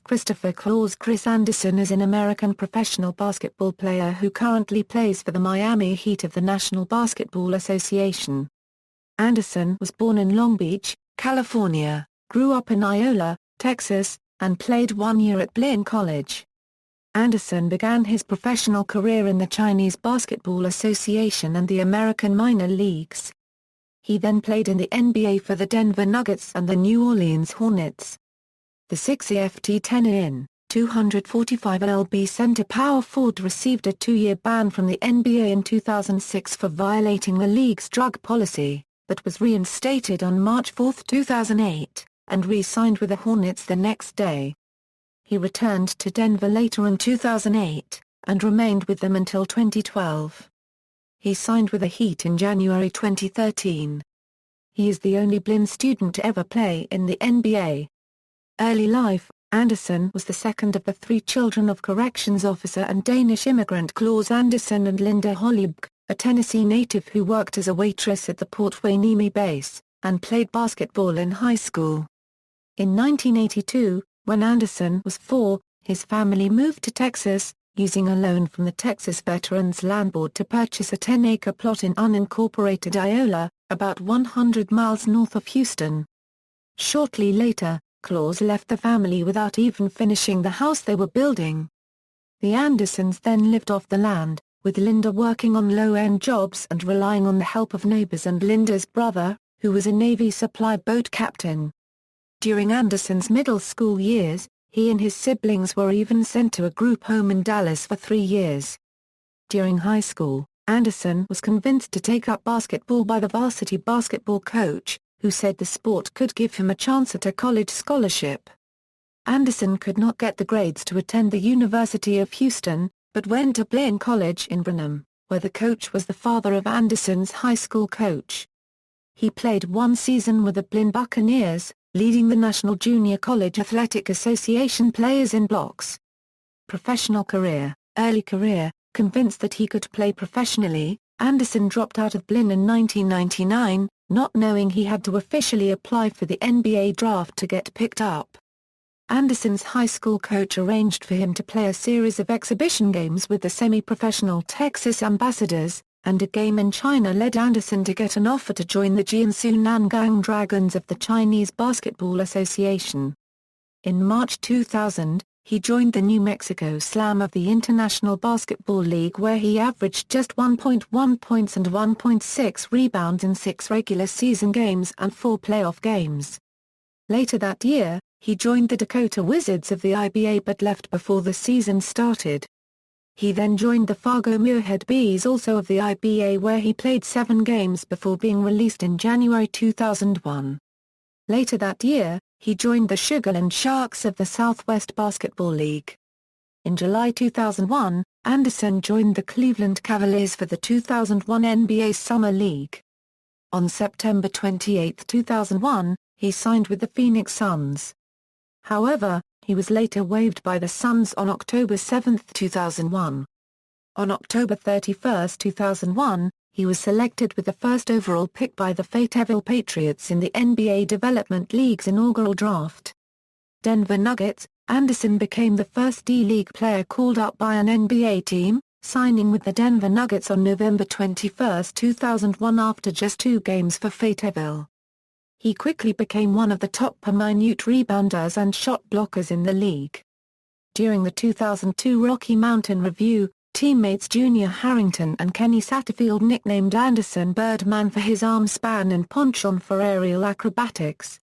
Christopher Claus. Chris Andersen is an American professional basketball player who currently plays for the Miami Heat of the National Basketball Association. Andersen was born in Long Beach, California, grew up in Iola, Texas, and played 1 year at Blinn College. Andersen began his professional career in the Chinese Basketball Association and the American minor leagues. He then played in the NBA for the Denver Nuggets and the New Orleans Hornets. The 6'10" 245 lb center power forward received a 2-year ban from the NBA in 2006 for violating the league's drug policy, but was reinstated on March 4, 2008, and re-signed with the Hornets the next day. He returned to Denver later in 2008, and remained with them until 2012. He signed with the Heat in January 2013. He is the only Blinn student to ever play in the NBA. Early life: Andersen was the second of the 3 children of corrections officer and Danish immigrant Claus Andersen and Linda Holubke, a Tennessee native who worked as a waitress at the Port Hueneme base, and played basketball in high school. In 1982, when Andersen was 4, his family moved to Texas, using a loan from the Texas Veterans Land Board to purchase a 10-acre plot in unincorporated Iola, about 100 miles north of Houston. Shortly later, Claus left the family without even finishing the house they were building. The Andersens then lived off the land, with Linda working on low-end jobs and relying on the help of neighbors and Linda's brother, who was a Navy supply boat captain. During Andersen's middle school years, he and his siblings were even sent to a group home in Dallas for 3 years. During high school, Andersen was convinced to take up basketball by the varsity basketball coach, who said the sport could give him a chance at a college scholarship. Andersen could not get the grades to attend the University of Houston, but went to Blinn College in Brenham, where the coach was the father of Andersen's high school coach. He played 1 season with the Blinn Buccaneers, leading the National Junior College Athletic Association players in blocks. Professional career: early career: convinced that he could play professionally, Andersen dropped out of Blinn in 1999, not knowing he had to officially apply for the NBA draft to get picked up. Andersen's high school coach arranged for him to play a series of exhibition games with the semi-professional Texas Ambassadors, and a game in China led Andersen to get an offer to join the Jiangsu Nangang Dragons of the Chinese Basketball Association. In March 2000, he joined the New Mexico Slam of the International Basketball League, where he averaged just 1.1 points and 1.6 rebounds in 6 regular season games and 4 playoff games. Later that year, he joined the Dakota Wizards of the IBA but left before the season started. He then joined the Fargo Muirhead Bees, also of the IBA, where he played 7 games before being released in January 2001. Later that year, he joined the Sugarland Sharks of the Southwest Basketball League. In July 2001, Andersen joined the Cleveland Cavaliers for the 2001 NBA Summer League. On September 28, 2001, he signed with the Phoenix Suns. However, he was later waived by the Suns on October 7, 2001. On October 31, 2001, he was selected with the first overall pick by the Fayetteville Patriots in the NBA Development League's inaugural draft. Denver Nuggets: Andersen became the first D-League player called up by an NBA team, signing with the Denver Nuggets on November 21, 2001 after just 2 games for Fayetteville. He quickly became one of the top per-minute rebounders and shot blockers in the league. During the 2002 Rocky Mountain Review, teammates Junior Harrington and Kenny Satterfield nicknamed Andersen Birdman for his arm span and penchant for aerial acrobatics.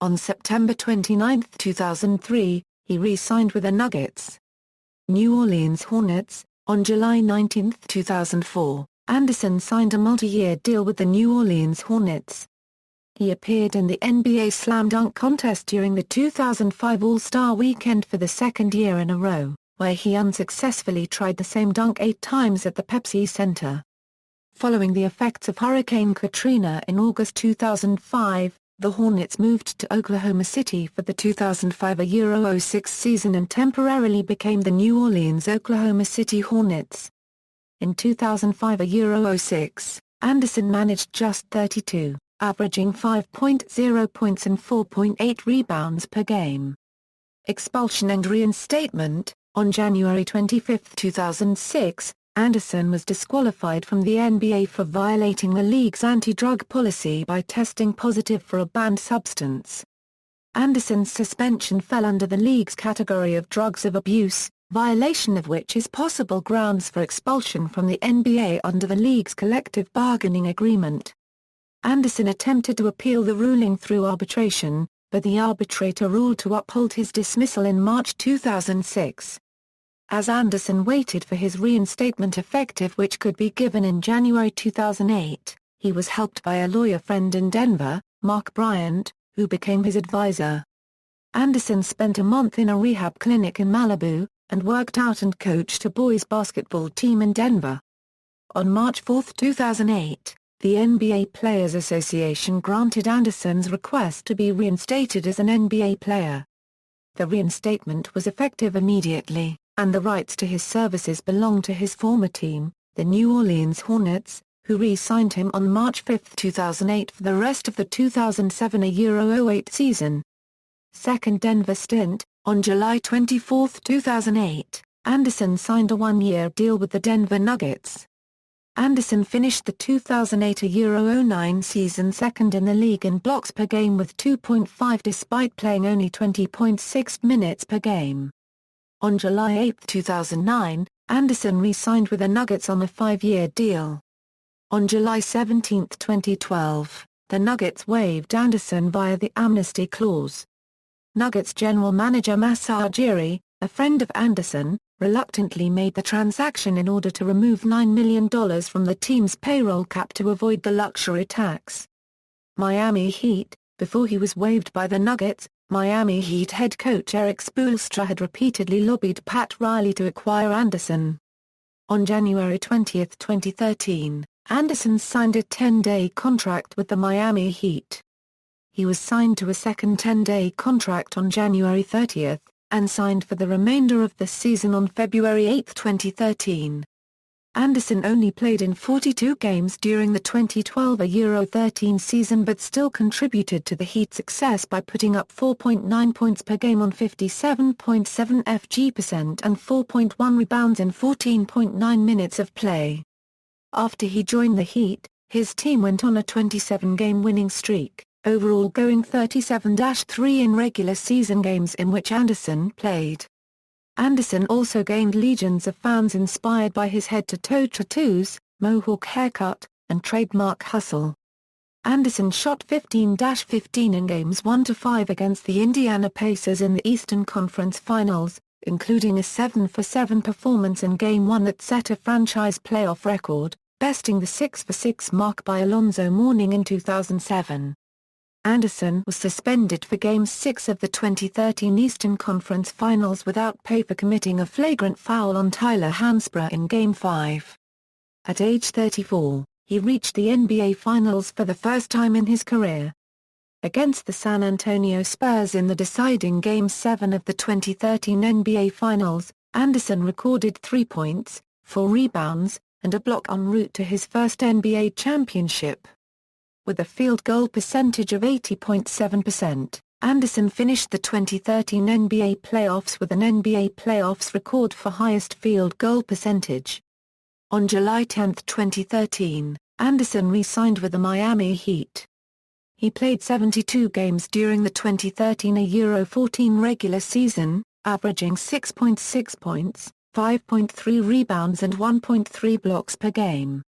On September 29, 2003, he re-signed with the Nuggets. New Orleans Hornets: on July 19, 2004, Andersen signed a multi-year deal with the New Orleans Hornets. He appeared in the NBA Slam Dunk Contest during the 2005 All-Star Weekend for the 2nd year in a row, where he unsuccessfully tried the same dunk 8 times at the Pepsi Center. Following the effects of Hurricane Katrina in August 2005, the Hornets moved to Oklahoma City for the 2005 Euro 06 season and temporarily became the New Orleans Oklahoma City Hornets. In 2005 Euro 06, Andersen managed just 32, averaging 5.0 points and 4.8 rebounds per game. Expulsion and Reinstatement. On January 25, 2006, Andersen was disqualified from the NBA for violating the league's anti-drug policy by testing positive for a banned substance. Andersen's suspension fell under the league's category of drugs of abuse, violation of which is possible grounds for expulsion from the NBA under the league's collective bargaining agreement. Andersen attempted to appeal the ruling through arbitration, but the arbitrator ruled to uphold his dismissal in March 2006. As Andersen waited for his reinstatement effective, which could be given in January 2008, he was helped by a lawyer friend in Denver, Mark Bryant, who became his advisor. Andersen spent a month in a rehab clinic in Malibu, and worked out and coached a boys basketball team in Denver. On March 4, 2008, the NBA Players Association granted Andersen's request to be reinstated as an NBA player. The reinstatement was effective immediately, and the rights to his services belonged to his former team, the New Orleans Hornets, who re-signed him on March 5, 2008 for the rest of the 2007-08 season. Second Denver stint. On July 24, 2008, Andersen signed a one-year deal with the Denver Nuggets. Andersen finished the 2008-09 season second in the league in blocks per game with 2.5 despite playing only 20.6 minutes per game. On July 8, 2009, Andersen re-signed with the Nuggets on a 5-year deal. On July 17, 2012, the Nuggets waived Andersen via the amnesty clause. Nuggets general manager Masai Ujiri, a friend of Andersen, reluctantly made the transaction in order to remove $9 million from the team's payroll cap to avoid the luxury tax. Miami Heat. Before he was waived by the Nuggets, Miami Heat head coach Erik Spoelstra had repeatedly lobbied Pat Riley to acquire Andersen. On January 20, 2013, Andersen signed a 10-day contract with the Miami Heat. He was signed to a second 10-day contract on January 30, and signed for the remainder of the season on February 8, 2013. Andersen only played in 42 games during the 2012-13 season but still contributed to the Heat's success by putting up 4.9 points per game on 57.7 FG% and 4.1 rebounds in 14.9 minutes of play. After he joined the Heat, his team went on a 27-game winning streak, overall going 37-3 in regular season games in which Andersen played. Andersen also gained legions of fans inspired by his head-to-toe tattoos, mohawk haircut, and trademark hustle. Andersen shot 15-15 in games 1-5 against the Indiana Pacers in the Eastern Conference Finals, including a 7-for-7 performance in Game 1 that set a franchise playoff record, besting the 6-for-6 mark by Alonzo Mourning in 2007. Andersen was suspended for Game 6 of the 2013 Eastern Conference Finals without pay for committing a flagrant foul on Tyler Hansbrough in Game 5. At age 34, he reached the NBA Finals for the first time in his career. Against the San Antonio Spurs in the deciding Game 7 of the 2013 NBA Finals, Andersen recorded 3 points, 4 rebounds, and a block en route to his first NBA championship. With a field goal percentage of 80.7%, Andersen finished the 2013 NBA playoffs with an NBA playoffs record for highest field goal percentage. On July 10, 2013, Andersen re-signed with the Miami Heat. He played 72 games during the 2013-14 regular season, averaging 6.6 points, 5.3 rebounds and 1.3 blocks per game.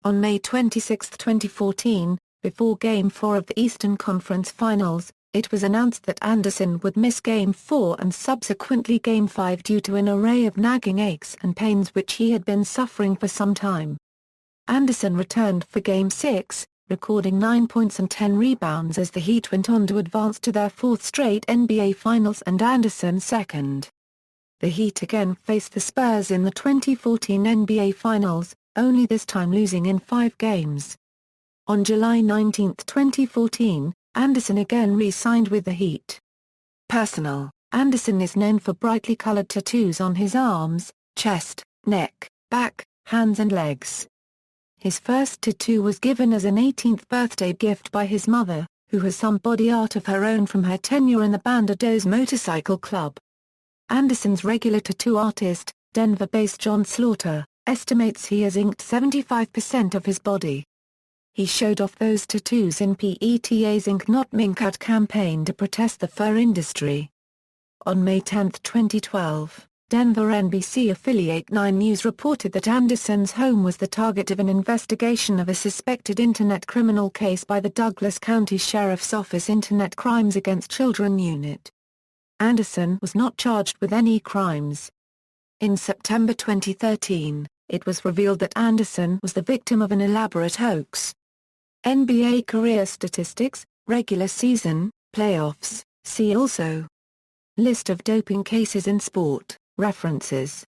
On May 26, 2014, before Game 4 of the Eastern Conference Finals, it was announced that Andersen would miss Game 4 and subsequently Game 5 due to an array of nagging aches and pains which he had been suffering for some time. Andersen returned for Game 6, recording 9 points and 10 rebounds as the Heat went on to advance to their 4th straight NBA Finals and Andersen second. The Heat again faced the Spurs in the 2014 NBA Finals, only this time losing in 5 games. On July 19, 2014, Andersen again re-signed with the Heat. Personal. Andersen is known for brightly colored tattoos on his arms, chest, neck, back, hands and legs. His first tattoo was given as an 18th birthday gift by his mother, who has some body art of her own from her tenure in the Bandidos Motorcycle Club. Andersen's regular tattoo artist, Denver-based John Slaughter, estimates he has inked 75% of his body. He showed off those tattoos in PETA's Ink Not Mink Out campaign to protest the fur industry. On May 10, 2012, Denver NBC affiliate 9 News reported that Andersen's home was the target of an investigation of a suspected Internet criminal case by the Douglas County Sheriff's Office Internet Crimes Against Children Unit. Andersen was not charged with any crimes. In September 2013, it was revealed that Andersen was the victim of an elaborate hoax. NBA career statistics, regular season, playoffs, see also. List of doping cases in sport, references.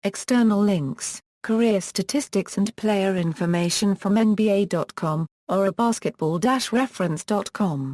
External links, career statistics and player information from NBA.com, or basketball-reference.com.